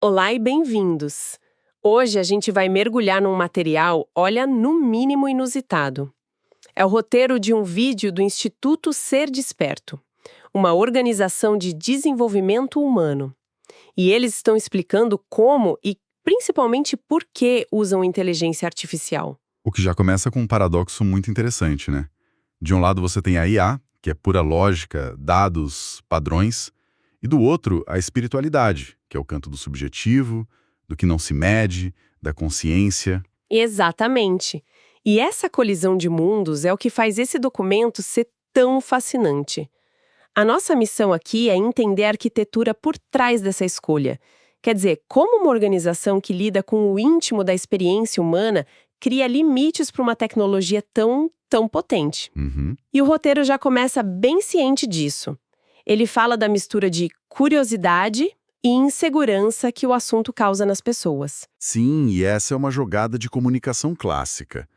Olá e bem-vindos! Hoje a gente vai mergulhar num material, olha, no mínimo inusitado. É o roteiro de um vídeo do Instituto Ser Desperto, uma organização de desenvolvimento humano. E eles estão explicando como e principalmente por que usam inteligência artificial. O que já começa com um paradoxo muito interessante, né? De um lado você tem a IA, que é pura lógica, dados, padrões, e do outro a espiritualidade, que é o canto do subjetivo, do que não se mede, da consciência. Exatamente. E essa colisão de mundos é o que faz esse documento ser tão fascinante. A nossa missão aqui é entender a arquitetura por trás dessa escolha. Quer dizer, como uma organização que lida com o íntimo da experiência humana cria limites para uma tecnologia tão potente. Uhum. E o roteiro já começa bem ciente disso. Ele fala da mistura de curiosidade e insegurança que o assunto causa nas pessoas. Sim, e essa é uma jogada de comunicação clássica.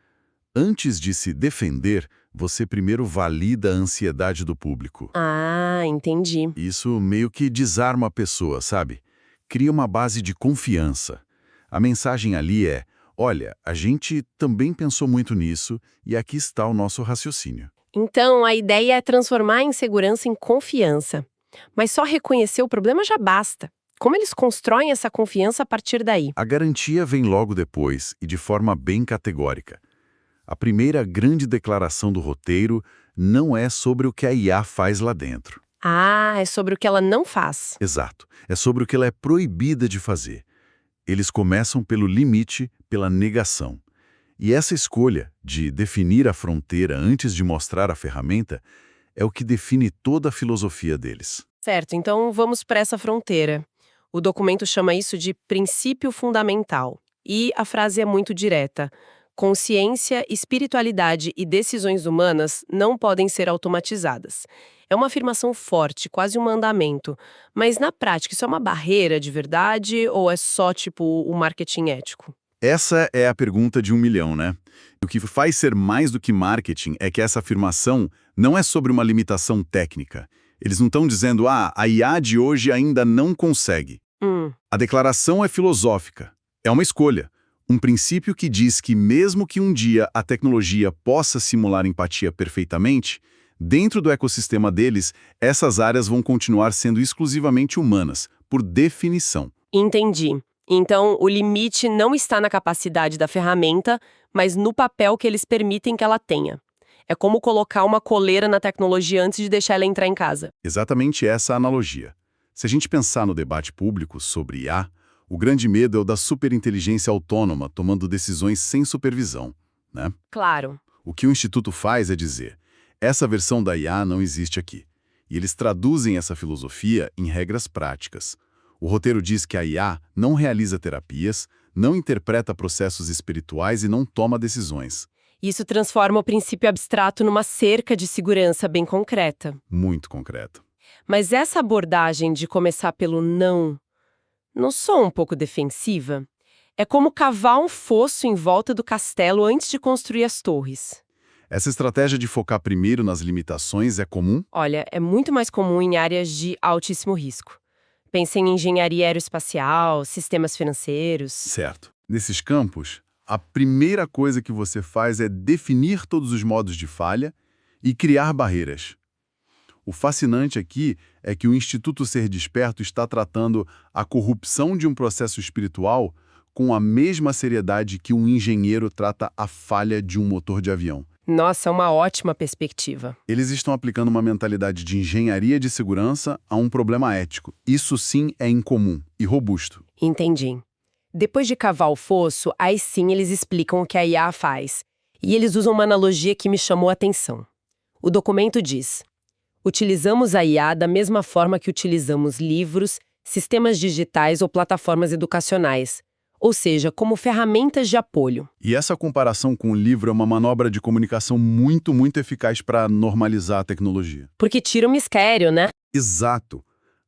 Antes de se defender, você primeiro valida a ansiedade do público. Ah, entendi. Isso meio que desarma a pessoa, sabe? Cria uma base de confiança. A mensagem ali é: olha, a gente também pensou muito nisso e aqui está o nosso raciocínio. Então, a ideia é transformar a insegurança em confiança. Mas só reconhecer o problema já basta. Como eles constroem essa confiança a partir daí? A garantia vem logo depois e de forma bem categórica. A primeira grande declaração do roteiro não é sobre o que a IA faz lá dentro. Ah, é sobre o que ela não faz. Exato. É sobre o que ela é proibida de fazer. Eles começam pelo limite, pela negação. E essa escolha de definir a fronteira antes de mostrar a ferramenta é o que define toda a filosofia deles. Certo, então vamos para essa fronteira. O documento chama isso de princípio fundamental. E a frase é muito direta. Consciência, espiritualidade e decisões humanas não podem ser automatizadas. É uma afirmação forte, quase um mandamento. Mas na prática, isso é uma barreira de verdade ou é só tipo o marketing ético? Essa é a pergunta de 1 milhão, né? O que faz ser mais do que marketing é que essa afirmação não é sobre uma limitação técnica. Eles não estão dizendo, a IA de hoje ainda não consegue. A declaração é filosófica. É uma escolha. Um princípio que diz que mesmo que um dia a tecnologia possa simular empatia perfeitamente, dentro do ecossistema deles, essas áreas vão continuar sendo exclusivamente humanas, por definição. Entendi. Então, o limite não está na capacidade da ferramenta, mas no papel que eles permitem que ela tenha. É como colocar uma coleira na tecnologia antes de deixar ela entrar em casa. Exatamente essa a analogia. Se a gente pensar no debate público sobre IA, o grande medo é o da superinteligência autônoma tomando decisões sem supervisão, né? Claro. O que o Instituto faz é dizer, essa versão da IA não existe aqui. E eles traduzem essa filosofia em regras práticas. O roteiro diz que a IA não realiza terapias, não interpreta processos espirituais e não toma decisões. Isso transforma o princípio abstrato numa cerca de segurança bem concreta. Muito concreto. Mas essa abordagem de começar pelo não soa um pouco defensiva? É como cavar um fosso em volta do castelo antes de construir as torres. Essa estratégia de focar primeiro nas limitações é comum? Olha, é muito mais comum em áreas de altíssimo risco. Pensem em engenharia aeroespacial, sistemas financeiros. Certo. Nesses campos, a primeira coisa que você faz é definir todos os modos de falha e criar barreiras. O fascinante aqui é que o Instituto Ser Desperto está tratando a corrupção de um processo espiritual com a mesma seriedade que um engenheiro trata a falha de um motor de avião. Nossa, é uma ótima perspectiva. Eles estão aplicando uma mentalidade de engenharia de segurança a um problema ético. Isso sim é incomum e robusto. Entendi. Depois de cavar o fosso, aí sim eles explicam o que a IA faz. E eles usam uma analogia que me chamou a atenção. O documento diz: utilizamos a IA da mesma forma que utilizamos livros, sistemas digitais ou plataformas educacionais. Ou seja, como ferramentas de apoio. E essa comparação com o livro é uma manobra de comunicação muito eficaz para normalizar a tecnologia. Porque tira o mistério, né? Exato.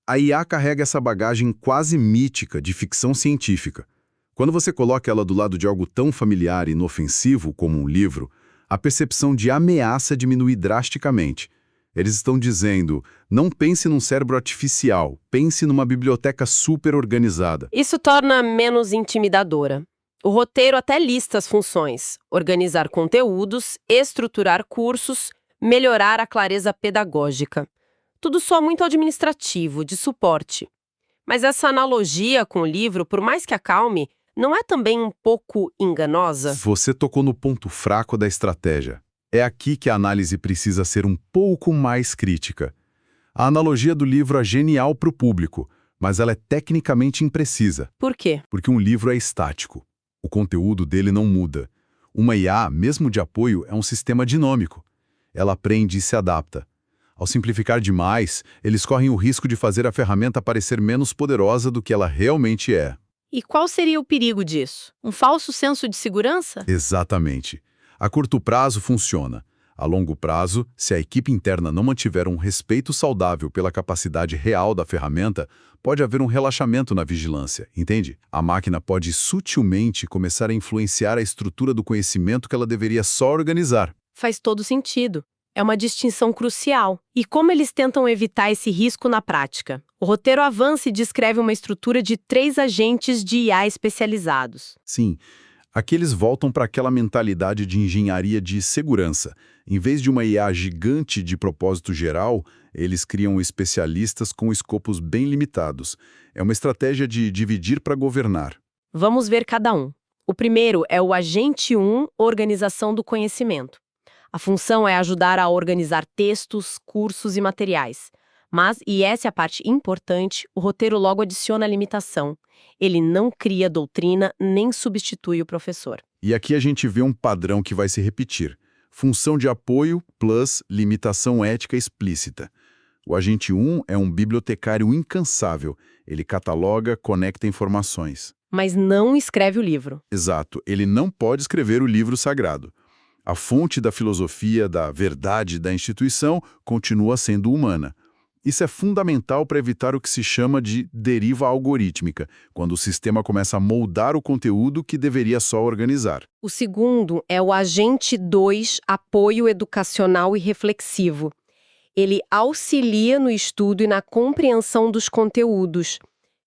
A IA carrega essa bagagem quase mítica de ficção científica. Quando você coloca ela do lado de algo tão familiar e inofensivo como um livro, a percepção de ameaça diminui drasticamente. Eles estão dizendo, não pense num cérebro artificial, pense numa biblioteca super organizada. Isso torna menos intimidadora. O roteiro até lista as funções: organizar conteúdos, estruturar cursos, melhorar a clareza pedagógica. Tudo só muito administrativo, de suporte. Mas essa analogia com o livro, por mais que acalme, não é também um pouco enganosa? Você tocou no ponto fraco da estratégia. É aqui que a análise precisa ser um pouco mais crítica. A analogia do livro é genial para o público, mas ela é tecnicamente imprecisa. Por quê? Porque um livro é estático. O conteúdo dele não muda. Uma IA, mesmo de apoio, é um sistema dinâmico. Ela aprende e se adapta. Ao simplificar demais, eles correm o risco de fazer a ferramenta parecer menos poderosa do que ela realmente é. E qual seria o perigo disso? Um falso senso de segurança? Exatamente. A curto prazo funciona. A longo prazo, se a equipe interna não mantiver um respeito saudável pela capacidade real da ferramenta, pode haver um relaxamento na vigilância, entende? A máquina pode sutilmente começar a influenciar a estrutura do conhecimento que ela deveria só organizar. Faz todo sentido. É uma distinção crucial. E como eles tentam evitar esse risco na prática? O roteiro avança e descreve uma estrutura de 3 agentes de IA especializados. Sim, aqui eles voltam para aquela mentalidade de engenharia de segurança. Em vez de uma IA gigante de propósito geral, eles criam especialistas com escopos bem limitados. É uma estratégia de dividir para governar. Vamos ver cada um. O primeiro é o Agente 1, Organização do Conhecimento. A função é ajudar a organizar textos, cursos e materiais. Mas, e essa é a parte importante, o roteiro logo adiciona a limitação. Ele não cria doutrina nem substitui o professor. E aqui a gente vê um padrão que vai se repetir. Função de apoio plus limitação ética explícita. O agente 1 é um bibliotecário incansável. Ele cataloga, conecta informações. Mas não escreve o livro. Exato, ele não pode escrever o livro sagrado. A fonte da filosofia, da verdade da instituição continua sendo humana. Isso é fundamental para evitar o que se chama de deriva algorítmica, quando o sistema começa a moldar o conteúdo que deveria só organizar. O segundo é o Agente 2, Apoio Educacional e Reflexivo. Ele auxilia no estudo e na compreensão dos conteúdos.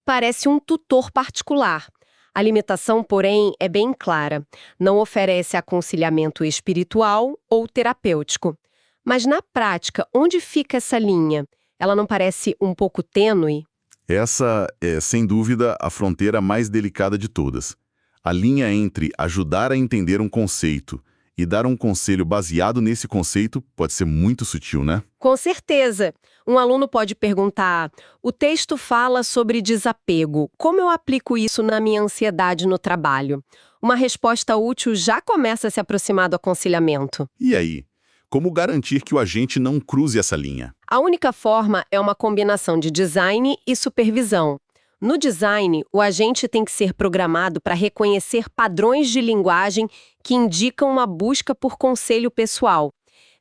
Parece um tutor particular. A limitação, porém, é bem clara. Não oferece aconselhamento espiritual ou terapêutico. Mas, na prática, onde fica essa linha? Ela não parece um pouco tênue? Essa é, sem dúvida, a fronteira mais delicada de todas. A linha entre ajudar a entender um conceito e dar um conselho baseado nesse conceito pode ser muito sutil, né? Com certeza. Um aluno pode perguntar: o texto fala sobre desapego. Como eu aplico isso na minha ansiedade no trabalho? Uma resposta útil já começa a se aproximar do aconselhamento. E aí? Como garantir que o agente não cruze essa linha? A única forma é uma combinação de design e supervisão. No design, o agente tem que ser programado para reconhecer padrões de linguagem que indicam uma busca por conselho pessoal.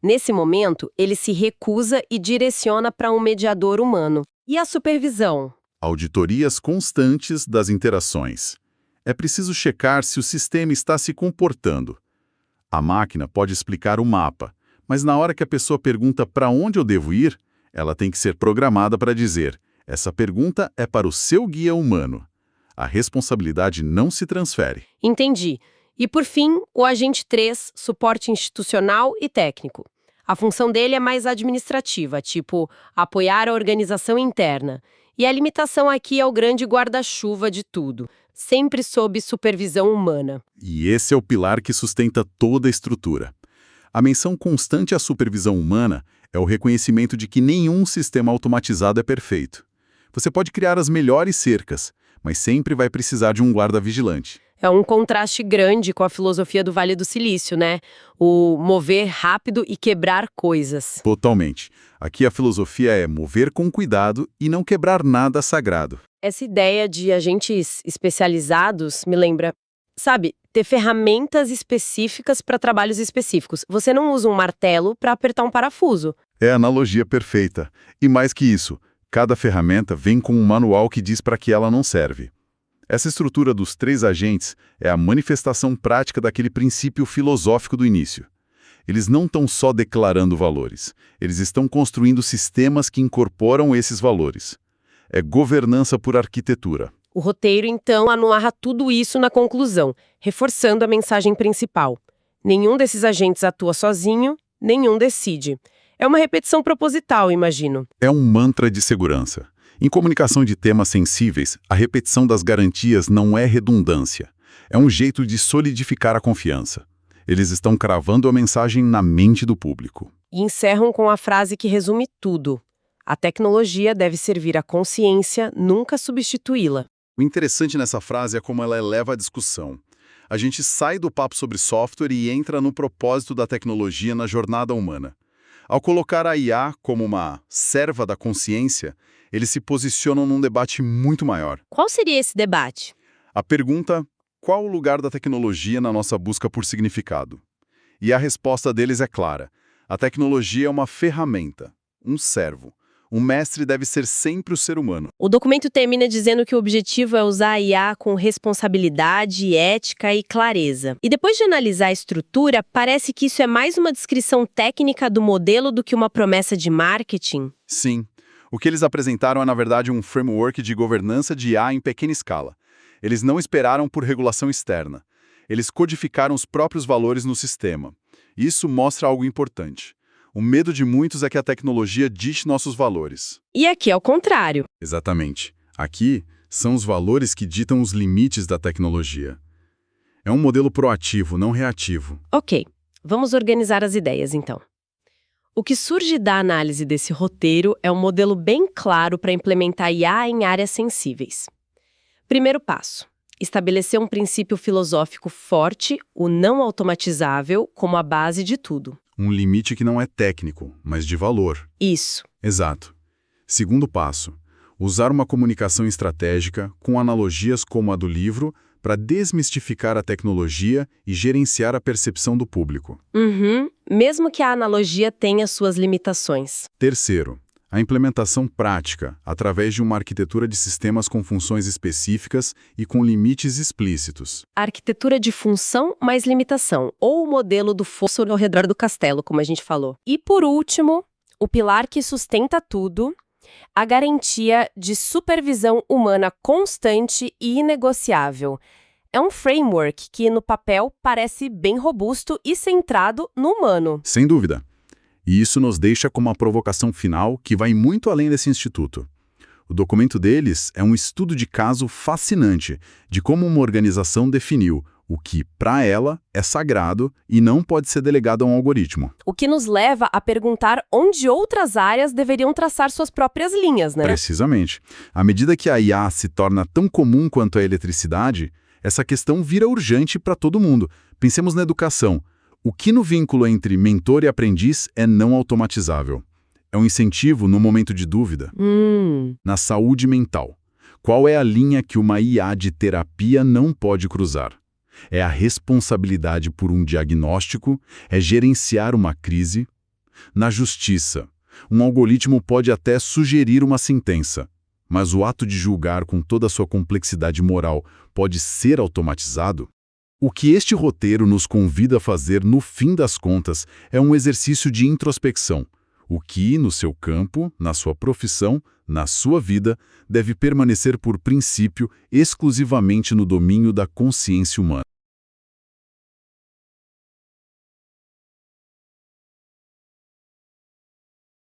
Nesse momento, ele se recusa e direciona para um mediador humano. E a supervisão? Auditorias constantes das interações. É preciso checar se o sistema está se comportando. A máquina pode explicar o mapa, mas na hora que a pessoa pergunta para onde eu devo ir, ela tem que ser programada para dizer: essa pergunta é para o seu guia humano. A responsabilidade não se transfere. Entendi. E por fim, o agente 3, suporte institucional e técnico. A função dele é mais administrativa, tipo apoiar a organização interna. E a limitação aqui é o grande guarda-chuva de tudo, sempre sob supervisão humana. E esse é o pilar que sustenta toda a estrutura. A menção constante à supervisão humana é o reconhecimento de que nenhum sistema automatizado é perfeito. Você pode criar as melhores cercas, mas sempre vai precisar de um guarda vigilante. É um contraste grande com a filosofia do Vale do Silício, né? O mover rápido e quebrar coisas. Totalmente. Aqui a filosofia é mover com cuidado e não quebrar nada sagrado. Essa ideia de agentes especializados me lembra, sabe, ter ferramentas específicas para trabalhos específicos. Você não usa um martelo para apertar um parafuso. É a analogia perfeita. E mais que isso, cada ferramenta vem com um manual que diz para que ela não serve. Essa estrutura dos 3 agentes é a manifestação prática daquele princípio filosófico do início. Eles não estão só declarando valores, eles estão construindo sistemas que incorporam esses valores. É governança por arquitetura. O roteiro, então, amarra tudo isso na conclusão, reforçando a mensagem principal. Nenhum desses agentes atua sozinho, nenhum decide. É uma repetição proposital, imagino. É um mantra de segurança. Em comunicação de temas sensíveis, a repetição das garantias não é redundância. É um jeito de solidificar a confiança. Eles estão cravando a mensagem na mente do público. E encerram com a frase que resume tudo. A tecnologia deve servir à consciência, nunca substituí-la. O interessante nessa frase é como ela eleva a discussão. A gente sai do papo sobre software e entra no propósito da tecnologia na jornada humana. Ao colocar a IA como uma serva da consciência, eles se posicionam num debate muito maior. Qual seria esse debate? A pergunta: qual o lugar da tecnologia na nossa busca por significado? E a resposta deles é clara. A tecnologia é uma ferramenta, um servo. O mestre deve ser sempre o ser humano. O documento termina dizendo que o objetivo é usar a IA com responsabilidade, ética e clareza. E depois de analisar a estrutura, parece que isso é mais uma descrição técnica do modelo do que uma promessa de marketing. Sim. O que eles apresentaram é, na verdade, um framework de governança de IA em pequena escala. Eles não esperaram por regulação externa. Eles codificaram os próprios valores no sistema. Isso mostra algo importante. O medo de muitos é que a tecnologia dite nossos valores. E aqui é o contrário. Exatamente. Aqui são os valores que ditam os limites da tecnologia. É um modelo proativo, não reativo. Ok, vamos organizar as ideias então. O que surge da análise desse roteiro é um modelo bem claro para implementar IA em áreas sensíveis. Primeiro passo: estabelecer um princípio filosófico forte, o não automatizável, como a base de tudo. Um limite que não é técnico, mas de valor. Isso. Exato. Segundo passo: usar uma comunicação estratégica com analogias como a do livro para desmistificar a tecnologia e gerenciar a percepção do público. Mesmo que a analogia tenha suas limitações. Terceiro: a implementação prática, através de uma arquitetura de sistemas com funções específicas e com limites explícitos. Arquitetura de função mais limitação, ou o modelo do fosso ao redor do castelo, como a gente falou. E por último, o pilar que sustenta tudo, a garantia de supervisão humana constante e inegociável. É um framework que, no papel, parece bem robusto e centrado no humano. Sem dúvida. E isso nos deixa com uma provocação final que vai muito além desse instituto. O documento deles é um estudo de caso fascinante de como uma organização definiu o que, para ela, é sagrado e não pode ser delegado a um algoritmo. O que nos leva a perguntar onde outras áreas deveriam traçar suas próprias linhas, né? Precisamente. À medida que a IA se torna tão comum quanto a eletricidade, essa questão vira urgente para todo mundo. Pensemos na educação. O que no vínculo entre mentor e aprendiz é não automatizável? É um incentivo no momento de dúvida? Na saúde mental. Qual é a linha que uma IA de terapia não pode cruzar? É a responsabilidade por um diagnóstico? É gerenciar uma crise? Na justiça, um algoritmo pode até sugerir uma sentença, mas o ato de julgar com toda a sua complexidade moral pode ser automatizado? O que este roteiro nos convida a fazer, no fim das contas, é um exercício de introspecção. O que, no seu campo, na sua profissão, na sua vida, deve permanecer por princípio exclusivamente no domínio da consciência humana.